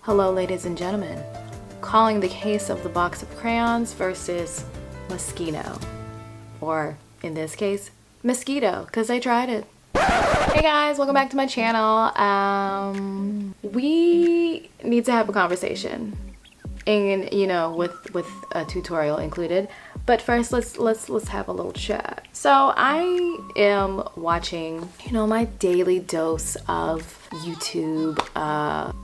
Hello, ladies and gentlemen. Calling the case of the box of crayons versus Moschino. Or, in this case, mosquito, because I tried it. Hey guys, welcome back to my channel. We need to have a conversation. And, you know, with a tutorial included. But first, let's have a little chat. So I am watching, you know, my daily dose of YouTube,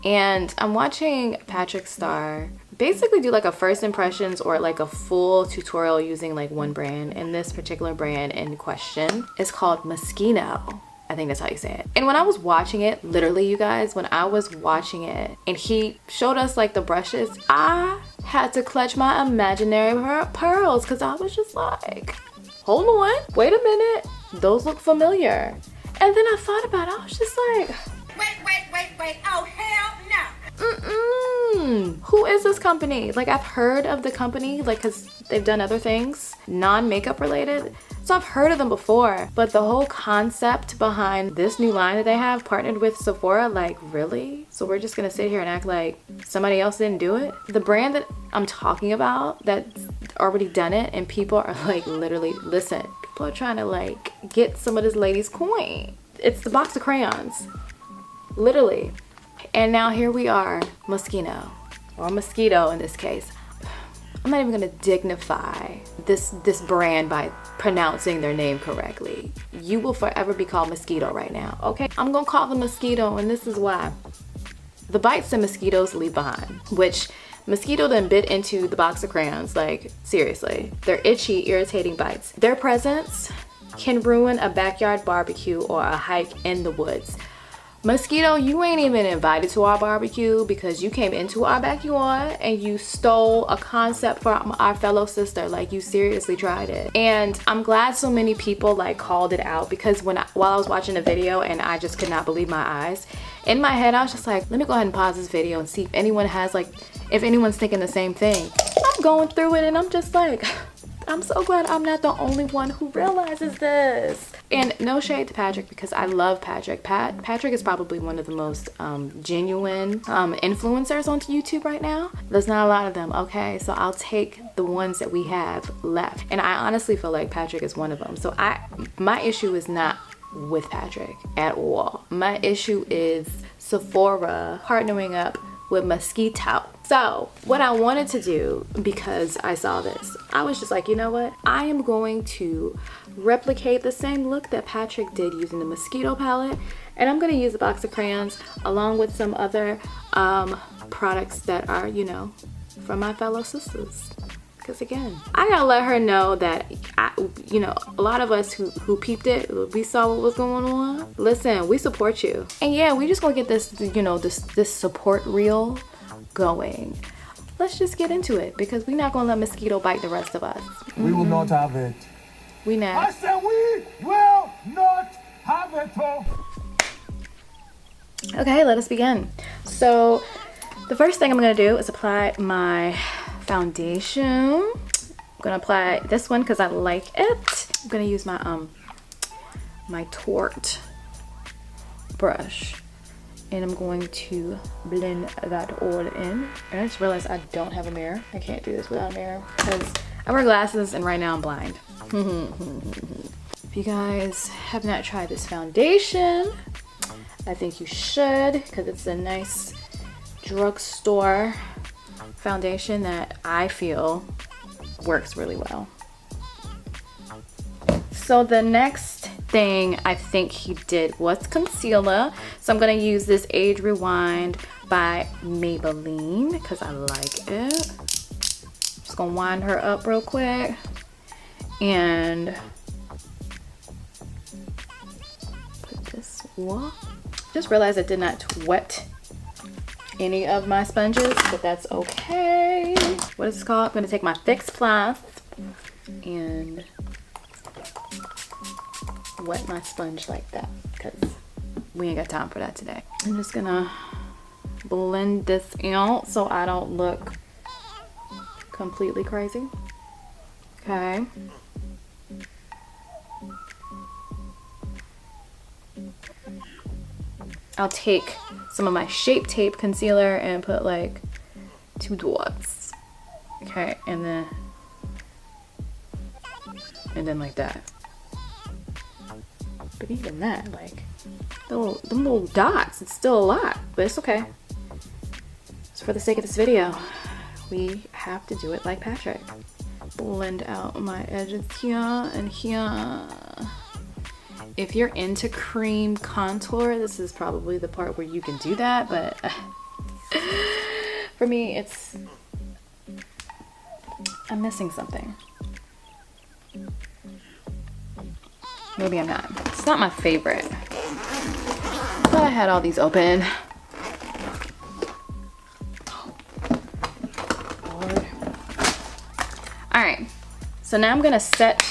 and I'm watching Patrick Star basically do like a first impressions or like a full tutorial using like one brand, and this particular brand in question is called Moschino. I think that's how you say it. And when I was watching it, literally you guys, when I was watching it and he showed us like the brushes, I had to clutch my imaginary pearls because I was just like, hold on, wait a minute, those look familiar. And then I thought about it, I was just like, wait, oh hell no. Who is this company? Like, I've heard of the company, like, because they've done other things, non-makeup related. So I've heard of them before, but the whole concept behind this new line that they have partnered with Sephora, like, really? So we're just gonna sit here and act like somebody else didn't do it? The brand that I'm talking about that's already done it, and people are like, literally, listen, people are trying to like get some of this lady's coin. It's the box of crayons, literally. And now here we are, Moschino, or mosquito in this case. I'm not even gonna dignify this brand by pronouncing their name correctly. You will forever be called mosquito right now, okay? I'm gonna call them mosquito, and this is why. The bites that mosquitoes leave behind, which mosquito then bit into the box of crayons, like seriously. They're itchy, irritating bites. Their presence can ruin a backyard barbecue or a hike in the woods. Mosquito, you ain't even invited to our barbecue because you came into our backyard and you stole a concept from our fellow sister. Like, you seriously tried it. And I'm glad so many people like called it out, because while I was watching the video and I just could not believe my eyes, in my head I was just like, let me go ahead and pause this video and see if anyone has like, if anyone's thinking the same thing. I'm going through it and I'm just like, I'm so glad I'm not the only one who realizes this. And no shade to Patrick, because I love Patrick. Patrick is probably one of the most genuine influencers on YouTube right now. There's not a lot of them, okay? So I'll take the ones that we have left. And I honestly feel like Patrick is one of them. So my issue is not with Patrick at all. My issue is Sephora partnering up with Mosquito. So what I wanted to do, because I saw this, I was just like, you know what? I am going to replicate the same look that Patrick did using the mosquito palette, and I'm gonna use a box of crayons along with some other products that are, you know, from my fellow sisters. Because again, I gotta let her know that, you know, a lot of us who peeped it, we saw what was going on. Listen, we support you. And yeah, we just gonna get this, you know, this support reel going. Let's just get into it, because we're not gonna let mosquito bite the rest of us. We will not have it. We not. I said we will not have it. Okay, let us begin. So the first thing I'm gonna do is apply my foundation. I'm gonna apply this one because I like it. I'm gonna use my my Tarte brush, and I'm going to blend that all in. And I just realized I don't have a mirror. I can't do this without a mirror because I wear glasses and right now I'm blind. If you guys have not tried this foundation, I think you should, because it's a nice drugstore foundation that I feel works really well. So the next thing I think he did was concealer. So I'm gonna use this Age Rewind by Maybelline because I like it. Just gonna wind her up real quick and put this. What? Just realized I did not wet any of my sponges, but that's okay. What is this called? I'm gonna take my Fix Plus and wet my sponge like that, because we ain't got time for that today. I'm just gonna blend this out so I don't look completely crazy. Okay. I'll take some of my Shape Tape concealer and put like 2 dots. Okay, and then like that. But even that, like, them little dots, it's still a lot, but it's okay. So for the sake of this video, we have to do it like Patrick. Blend out my edges here and here. If you're into cream contour, this is probably the part where you can do that, but for me, I'm missing something. Maybe I'm not. It's not my favorite. But I had all these open. Lord. Alright, so now I'm gonna set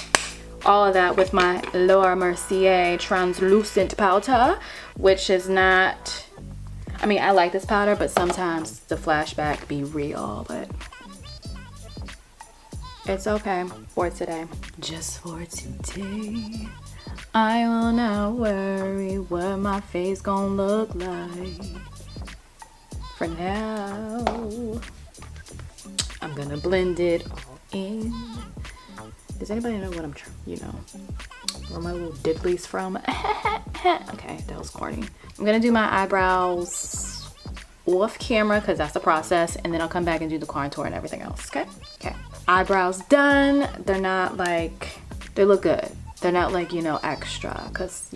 all of that with my Laura Mercier translucent powder, which is not, I mean, I like this powder, but sometimes the flashback be real, but it's okay for today. Just for today, I will not worry what my face gonna look like. For now, I'm gonna blend it all in. Does anybody know what I'm where my little diddly's from? Okay, that was corny. I'm gonna do my eyebrows off camera because that's the process, and then I'll come back and do the contour and everything else. Okay. Eyebrows done. They're not like, they look good. They're not like, extra, because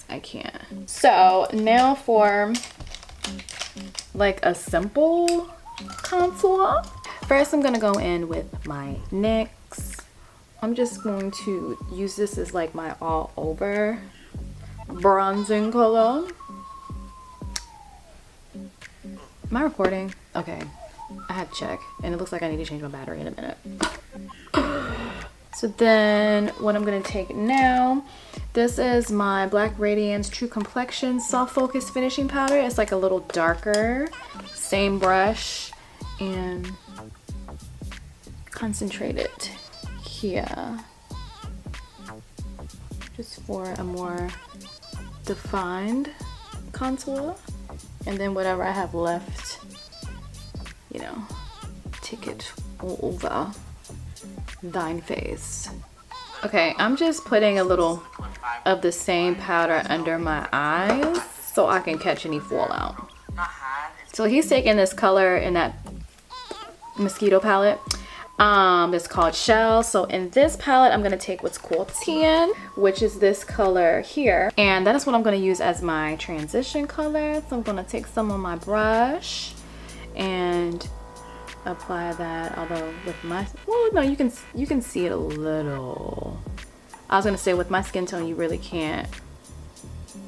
I can't. So now for like a simple contour. First, I'm gonna go in with my NYX. I'm just going to use this as like my all over bronzing color. Am I recording? Okay, I had to check, and it looks like I need to change my battery in a minute. So then what I'm gonna take now, this is my Black Radiance True Complexion Soft Focus Finishing Powder. It's like a little darker, same brush, and concentrate it here, just for a more defined contour. And then whatever I have left, take it all over thine face. Okay, I'm just putting a little of the same powder under my eyes so I can catch any fallout. So he's taking this color in that mosquito palette. It's called Shell. So in this palette, I'm gonna take what's called Tan, which is this color here, and that is what I'm gonna use as my transition color. So I'm gonna take some on my brush and apply that, although with my, well, no, you can see it a little. I was gonna say with my skin tone you really can't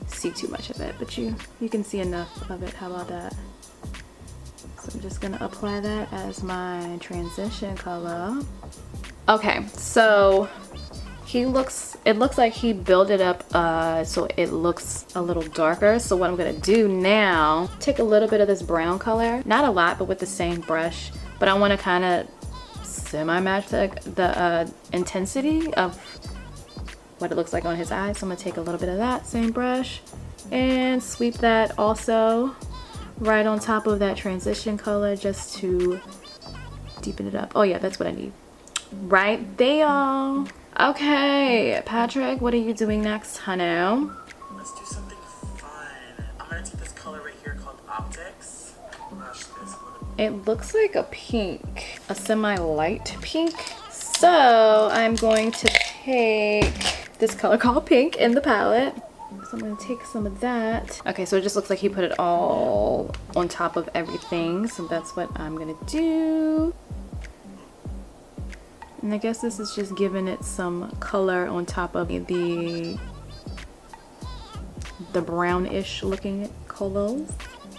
see too much of it, but you can see enough of it. How about that? So I'm just gonna apply that as my transition color. Okay, so it looks like he built it up so it looks a little darker. So what I'm gonna do now, take a little bit of this brown color, not a lot, but with the same brush, but I want to kind of semi-match the intensity of what it looks like on his eyes. So I'm gonna take a little bit of that same brush and sweep that also right on top of that transition color, just to deepen it up. Oh yeah, that's what I need right there. Okay, Patrick, what are you doing next, honey? Let's do something fun. I'm gonna take this color right here called Optics. Brush this a little bit. It looks like a pink, a semi-light pink. So I'm going to take this color called Pink in the palette. So I'm gonna take some of that. Okay, so it just looks like he put it all on top of everything. So that's what I'm gonna do. And I guess this is just giving it some color on top of the brownish looking colors.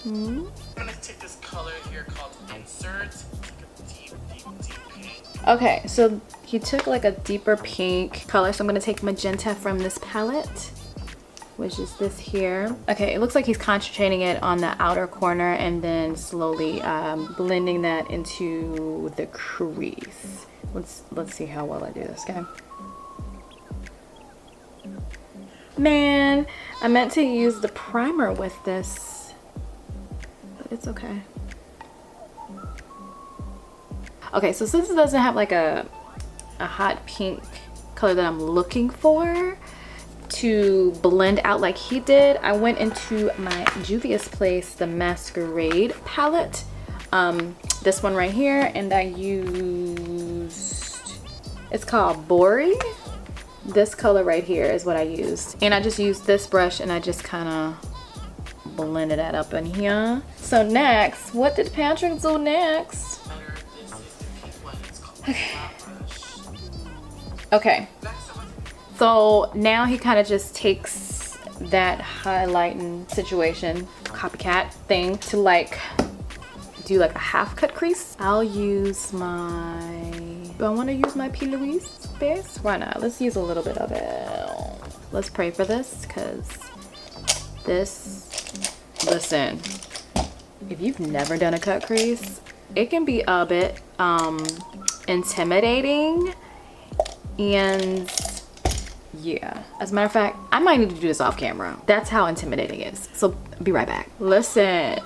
I'm gonna take this color here called Insert. Take a deep pink. Okay, so he took like a deeper pink color. So I'm gonna take magenta from this palette, which is this here. Okay, it looks like he's concentrating it on the outer corner and then slowly blending that into the crease. Let's see how well I do this, okay? Man, I meant to use the primer with this It's okay. Okay, so since it doesn't have like a hot pink color that I'm looking for to blend out like he did, I went into my Juvia's Place, the Masquerade palette. This one right here, and I used, it's called Bori. This color right here is what I used. And I just used this brush and I just kind of blended that up in here. So next, what did Patrick do next? Okay. So now he kind of just takes that highlighting situation, copycat thing, to like do like a half cut crease. I'll use my, do I want to use my P. Louise base? Why not? Let's use a little bit of it. Let's pray for this, because this, listen, if you've never done a cut crease, it can be a bit intimidating. And yeah, as a matter of fact, I might need to do this off camera. That's how intimidating it is. So be right back. Listen,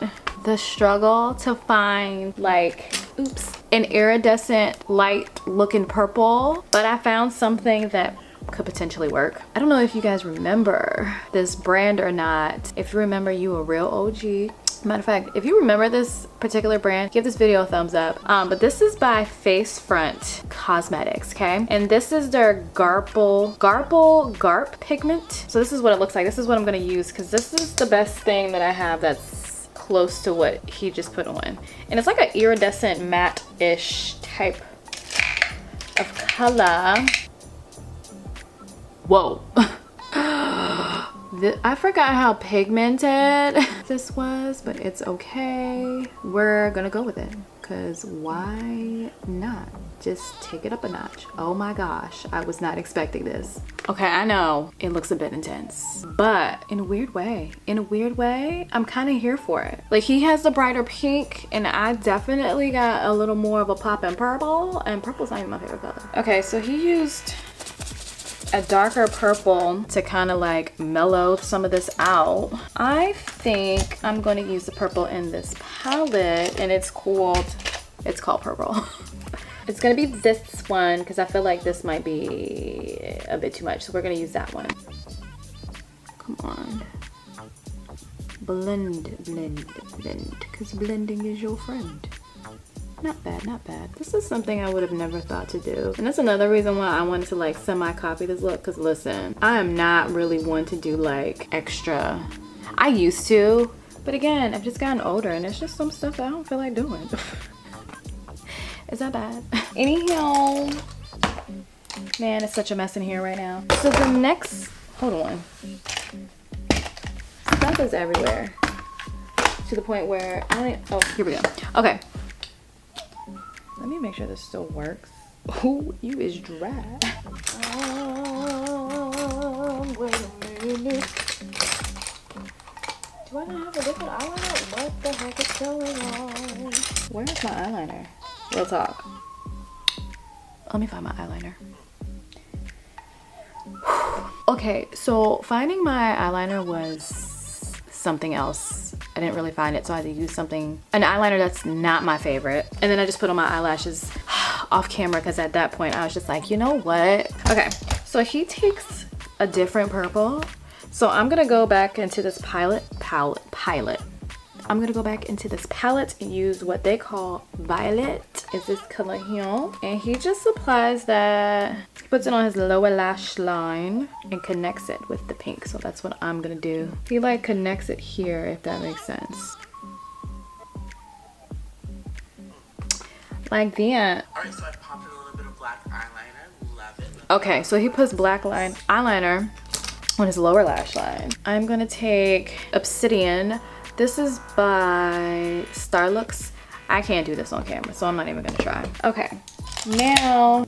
the struggle to find like, oops, an iridescent light looking purple, but I found something that could potentially work. I don't know if you guys remember this brand or not. If you remember, you a real OG. Matter of fact, if you remember this particular brand, give this video a thumbs up. But this is by Face Front Cosmetics, okay? And this is their Garp pigment. So this is what it looks like. This is what I'm gonna use, because this is the best thing that I have that's close to what he just put on. And it's like an iridescent matte-ish type of color. Whoa. I forgot how pigmented this was, but it's okay. We're gonna go with it, because why not? Just take it up a notch. Oh my gosh, I was not expecting this. Okay, I know it looks a bit intense, but in a weird way, I'm kind of here for it. Like, he has the brighter pink, and I definitely got a little more of a pop in purple, and purple's not even my favorite color. Okay, so he used a darker purple to kind of like mellow some of this out. I think I'm going to use the purple in this palette, and it's called purple. It's going to be this one, because I feel like this might be a bit too much, so we're going to use that one. Come on, blend, because blending is your friend. Not bad, not bad. This is something I would have never thought to do. And that's another reason why I wanted to like semi-copy this look, because listen, I am not really one to do like extra. I used to, but again, I've just gotten older, and it's just some stuff that I don't feel like doing. Is that bad? Anyhow, man, it's such a mess in here right now. So the next, hold on. Stuff is everywhere. To the point where oh, here we go. Okay. Let me make sure this still works. Oh, you is dry. Wait a minute. Do I not have a different eyeliner? What the heck is going on? Where's my eyeliner? Real talk. Let me find my eyeliner. Okay, so finding my eyeliner was something else. I didn't really find it, so I had to use an eyeliner that's not my favorite. And then I just put on my eyelashes off camera, because at that point I was just like, you know what? Okay, so he takes a different purple. So I'm gonna go back into this palette. I'm gonna go back into this palette and use what they call Violet. Is this color here? And he just applies that. He puts it on his lower lash line and connects it with the pink. So that's what I'm gonna do. He like connects it here, if that makes sense. Like that. Alright, so I popped in a little bit of black eyeliner. Love it. Okay, so he puts black eyeliner on his lower lash line. I'm gonna take Obsidian. This is by Starlooks. I can't do this on camera, so I'm not even gonna try. Okay, now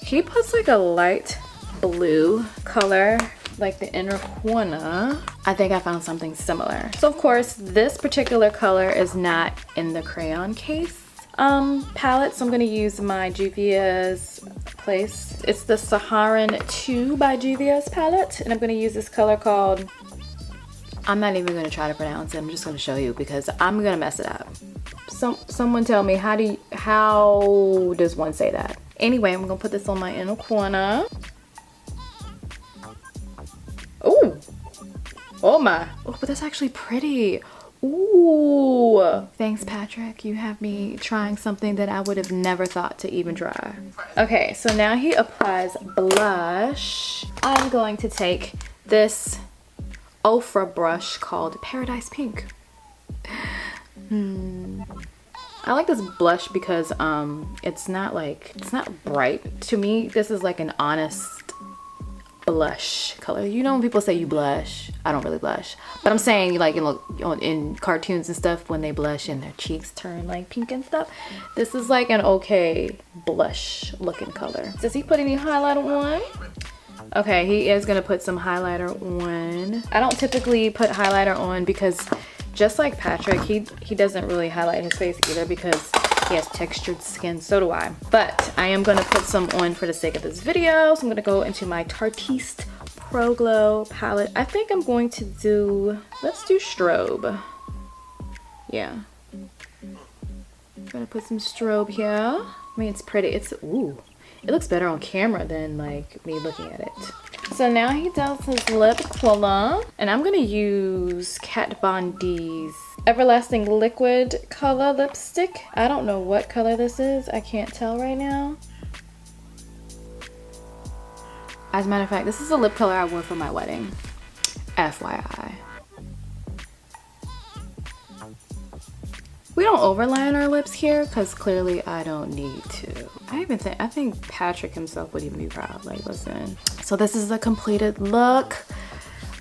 he puts like a light blue color, like the inner corner. I think I found something similar. So of course, this particular color is not in the Crayon case palette, so I'm gonna use my Juvia's Place. It's the Saharan 2 by Juvia's palette, and I'm gonna use this color called I'm not even gonna try to pronounce it. I'm just gonna show you because I'm gonna mess it up. Someone tell me, how does one say that? Anyway, I'm gonna put this on my inner corner. Ooh, oh my, oh, but that's actually pretty. Ooh, thanks Patrick. You have me trying something that I would have never thought to even try. Okay, so now he applies blush. I'm going to take this Ofra brush called Paradise Pink. I like this blush because it's not bright. To me, this is like an honest blush color. You know when people say you blush, I don't really blush, but I'm saying like in cartoons and stuff when they blush and their cheeks turn like pink and stuff. This is like an okay blush looking color. Does he put any highlighter on? Okay, he is gonna put some highlighter on. I don't typically put highlighter on because just like Patrick, he doesn't really highlight his face either because he has textured skin, so do I. But I am gonna put some on for the sake of this video. So I'm gonna go into my Tartiste Pro Glow palette. I think I'm going to do, let's do strobe. Yeah. I'm gonna put some strobe here. I mean, it's pretty, ooh. It looks better on camera than like me looking at it. So now he does his lip color, and I'm gonna use Kat Von D's Everlasting Liquid color lipstick. I don't know what color this is. I can't tell right now. As a matter of fact, this is the lip color I wore for my wedding. FYI. We don't overline our lips here because clearly I don't need to. I think Patrick himself would even be proud. Like, listen. So this is the completed look.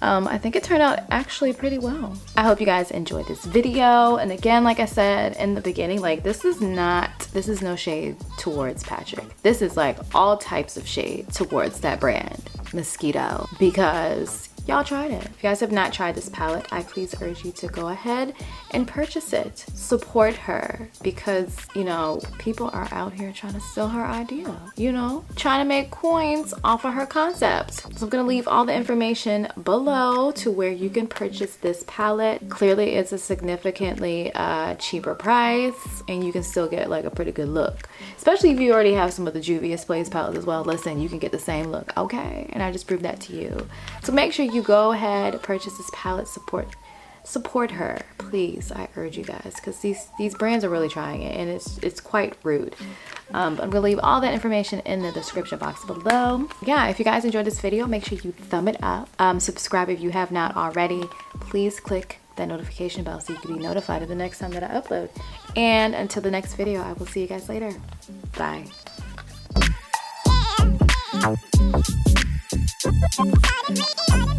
I think it turned out actually pretty well. I hope you guys enjoyed this video. And again, like I said in the beginning, like this is no shade towards Patrick. This is like all types of shade towards that brand, Mosquito, because y'all tried it. If you guys have not tried this palette, I please urge you to go ahead and purchase it. Support her because, you know, people are out here trying to sell her idea, you know, trying to make coins off of her concept. So I'm gonna leave all the information below to where you can purchase this palette. Clearly it's a significantly cheaper price and you can still get like a pretty good look, especially if you already have some of the Juvia's Place palettes as well. Listen, you can get the same look, okay? And I just proved that to you. So make sure you go ahead, purchase this palette, support her, please. I urge you guys, because these brands are really trying it and it's quite rude. I'm gonna leave all that information in the description box below. Yeah, if you guys enjoyed this video, make sure you thumb it up. Subscribe if you have not already. Please click that notification bell so you can be notified of the next time that I upload. And until the next video, I will see you guys later. Bye. Inside of me.